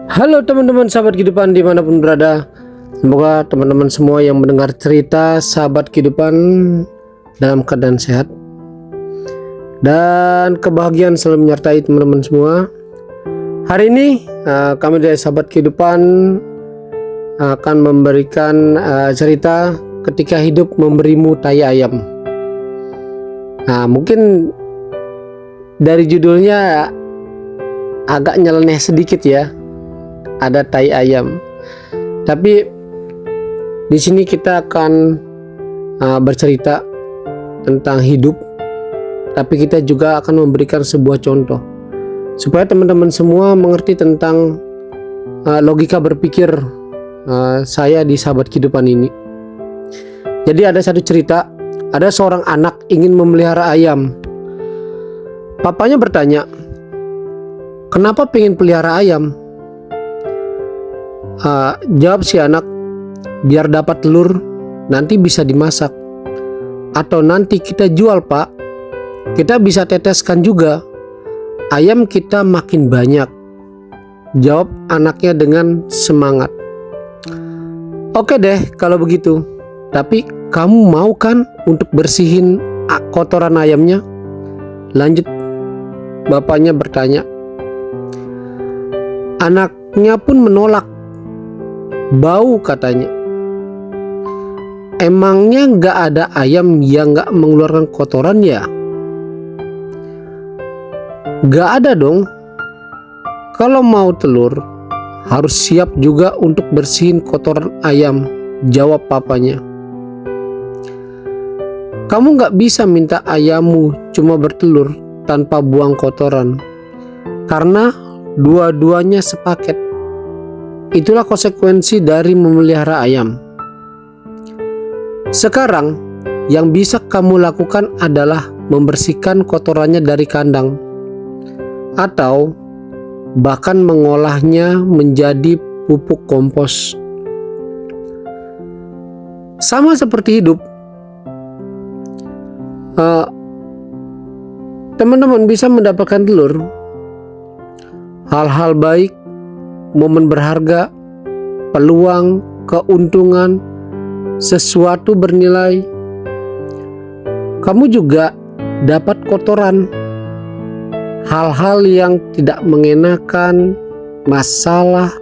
Halo teman-teman sahabat kehidupan dimanapun berada. Semoga teman-teman semua yang mendengar cerita sahabat kehidupan dalam keadaan sehat dan kebahagiaan selalu menyertai teman-teman semua. Hari ini kami dari sahabat kehidupan akan memberikan cerita ketika hidup memberimu tai ayam. Nah, mungkin dari judulnya agak nyeleneh sedikit ya, ada tai ayam. Tapi di sini kita akan bercerita tentang hidup, tapi kita juga akan memberikan sebuah contoh supaya teman-teman semua mengerti tentang logika berpikir saya di sahabat kehidupan ini. Jadi ada satu cerita, ada seorang anak ingin memelihara ayam. Papanya bertanya, kenapa pengen pelihara ayam? Jawab si anak, biar dapat telur, nanti bisa dimasak. Atau nanti kita jual pak, kita bisa teteskan juga. Ayam kita makin banyak. Jawab anaknya dengan semangat. Oke deh kalau begitu. Tapi kamu mau kan untuk bersihin kotoran ayamnya? Lanjut bapaknya bertanya. Anaknya pun menolak. Bau katanya. Emangnya gak ada ayam yang gak mengeluarkan kotoran ya? Gak ada dong. Kalau mau telur harus siap juga untuk bersihin kotoran ayam, jawab papanya. Kamu gak bisa minta ayammu cuma bertelur tanpa buang kotoran, karena dua-duanya sepaket. Itulah konsekuensi dari memelihara ayam. Sekarang yang bisa kamu lakukan adalah membersihkan kotorannya dari kandang, atau bahkan mengolahnya menjadi pupuk kompos. Sama seperti hidup, teman-teman bisa mendapatkan telur, hal-hal baik, momen berharga, peluang, keuntungan, sesuatu bernilai. Kamu juga dapat kotoran, hal-hal yang tidak mengenakan, masalah,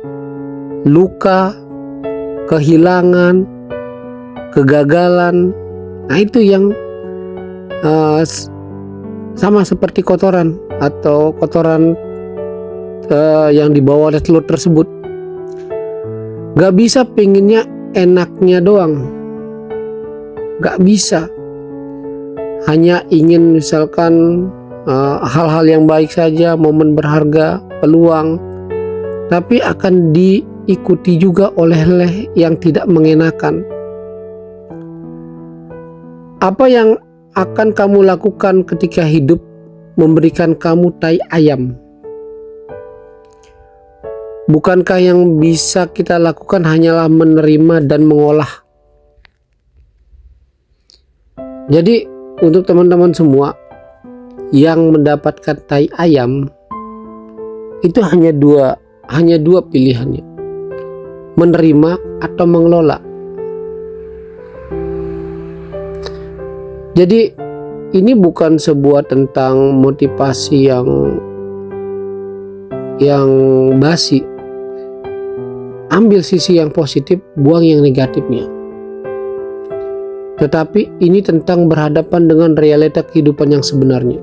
luka, kehilangan, kegagalan. Nah itu yang sama seperti kotoran atau kotoran yang dibawa oleh telur tersebut. Gak bisa pengennya enaknya doang, gak bisa. Hanya ingin misalkan hal-hal yang baik saja, momen berharga, peluang, tapi akan diikuti juga oleh yang tidak mengenakan. Apa yang akan kamu lakukan ketika hidup memberikan kamu tai ayam? Bukankah yang bisa kita lakukan hanyalah menerima dan mengolah? Jadi untuk teman-teman semua yang mendapatkan tai ayam, itu hanya dua pilihannya, menerima atau mengelola. Jadi ini bukan sebuah tentang motivasi yang basi. Ambil sisi yang positif, buang yang negatifnya. Tetapi ini tentang berhadapan dengan realita kehidupan yang sebenarnya.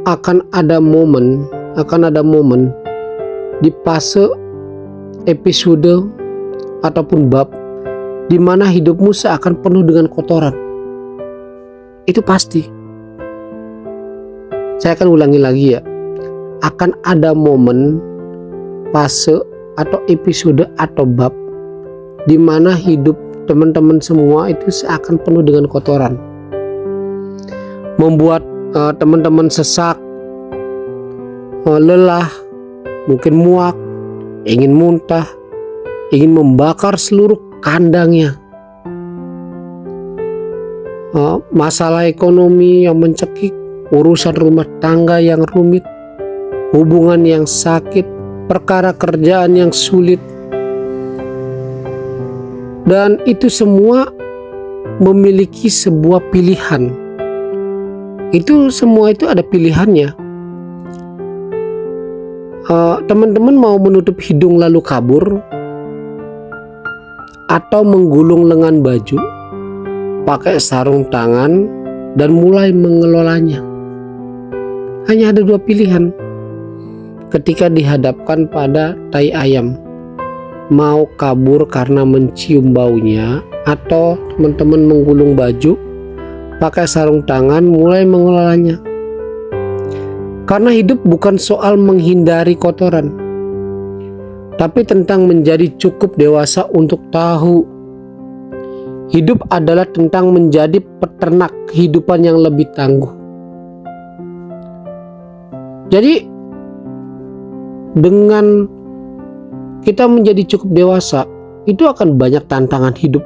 Akan ada momen di fase episode ataupun bab di mana hidupmu seakan penuh dengan kotoran. Itu pasti. Saya akan ulangi lagi ya. Akan ada momen, fase atau episode atau bab di mana hidup teman-teman semua itu seakan penuh dengan kotoran. Membuat teman-teman sesak, lelah, mungkin muak, ingin muntah, ingin membakar seluruh kandangnya. Masalah ekonomi yang mencekik, urusan rumah tangga yang rumit, hubungan yang sakit, perkara kerjaan yang sulit. Dan itu semua memiliki sebuah pilihan. Semua itu ada pilihannya. Teman-teman mau menutup hidung lalu kabur, atau menggulung lengan baju, pakai sarung tangan, dan mulai mengelolanya. Hanya ada dua pilihan ketika dihadapkan pada tai ayam. Mau kabur karena mencium baunya, atau teman-teman menggulung baju, pakai sarung tangan, mulai mengelolanya. Karena hidup bukan soal menghindari kotoran, tapi tentang menjadi cukup dewasa untuk tahu hidup adalah tentang menjadi peternak kehidupan yang lebih tangguh. Jadi dengan kita menjadi cukup dewasa, itu akan banyak tantangan hidup.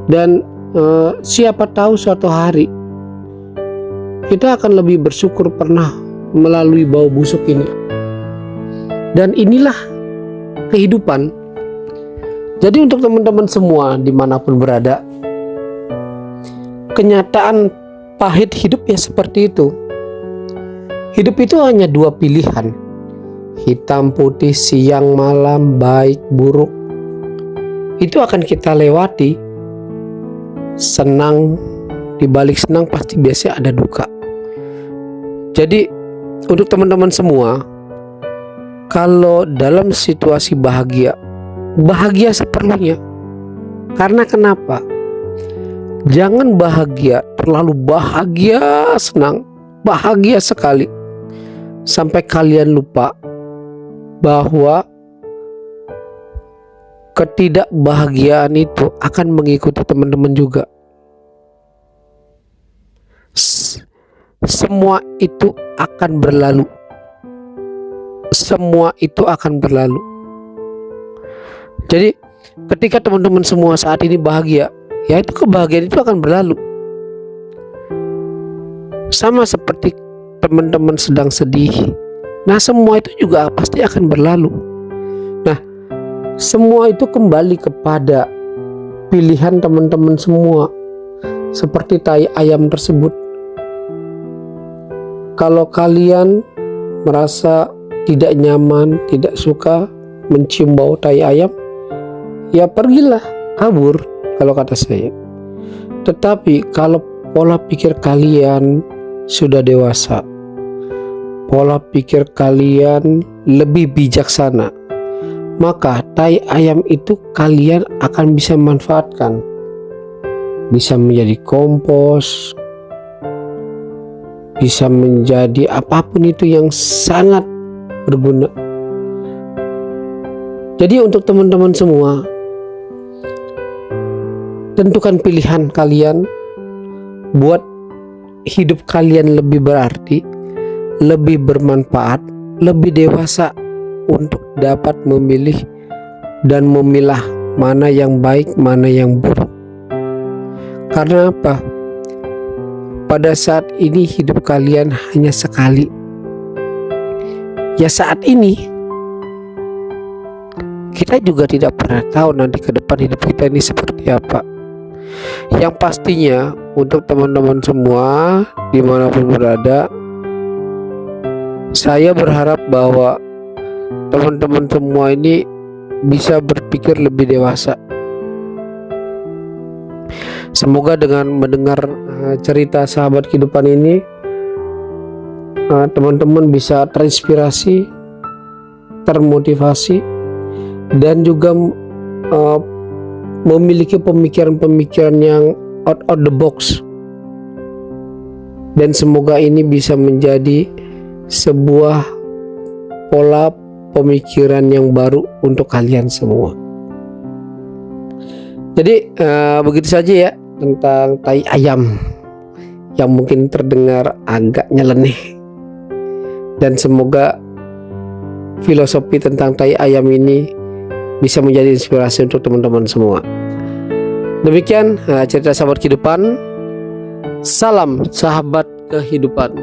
Dan siapa tahu suatu hari kita akan lebih bersyukur pernah melalui bau busuk ini. Dan inilah kehidupan. Jadi untuk teman-teman semua dimanapun berada, kenyataan pahit hidup ya seperti itu. Hidup itu hanya dua pilihan, hitam putih, siang malam, baik buruk. Itu akan kita lewati. Senang, dibalik senang pasti biasanya ada duka. Jadi untuk teman-teman semua, kalau dalam situasi bahagia, bahagia seperlunya. Karena kenapa? Jangan bahagia, terlalu bahagia, senang, bahagia sekali, sampai kalian lupa bahwa ketidakbahagiaan itu akan mengikuti teman-teman juga. Semua itu akan berlalu. Semua itu akan berlalu. Jadi ketika teman-teman semua saat ini bahagia, ya itu kebahagiaan itu akan berlalu. Sama seperti teman-teman sedang sedih, nah semua itu juga pasti akan berlalu. Nah, semua itu kembali kepada pilihan teman-teman semua. Seperti tai ayam tersebut. Kalau kalian merasa tidak nyaman, tidak suka mencium bau tai ayam, ya pergilah, kabur kalau kata saya. Tetapi kalau pola pikir kalian sudah dewasa, pola pikir kalian lebih bijaksana, maka tai ayam itu kalian akan bisa manfaatkan. Bisa menjadi kompos, bisa menjadi apapun itu yang sangat berguna. Jadi untuk teman-teman semua, tentukan pilihan kalian buat hidup kalian lebih berarti, lebih bermanfaat, lebih dewasa untuk dapat memilih dan memilah mana yang baik, mana yang buruk. Karena apa? Pada saat ini hidup kalian hanya sekali. Ya saat ini kita juga tidak pernah tahu nanti ke depan hidup kita ini seperti apa. Yang pastinya untuk teman-teman semua dimanapun berada, saya berharap bahwa teman-teman semua ini bisa berpikir lebih dewasa. Semoga dengan mendengar cerita sahabat kehidupan ini, teman-teman bisa terinspirasi, termotivasi, dan juga memiliki pemikiran-pemikiran yang out of the box. Dan semoga ini bisa menjadi sebuah pola pemikiran yang baru untuk kalian semua. Jadi begitu saja ya tentang tai ayam yang mungkin terdengar agak nyeleneh. Dan semoga filosofi tentang tai ayam ini bisa menjadi inspirasi untuk teman-teman semua. Demikian cerita sahabat kehidupan. Salam sahabat kehidupan.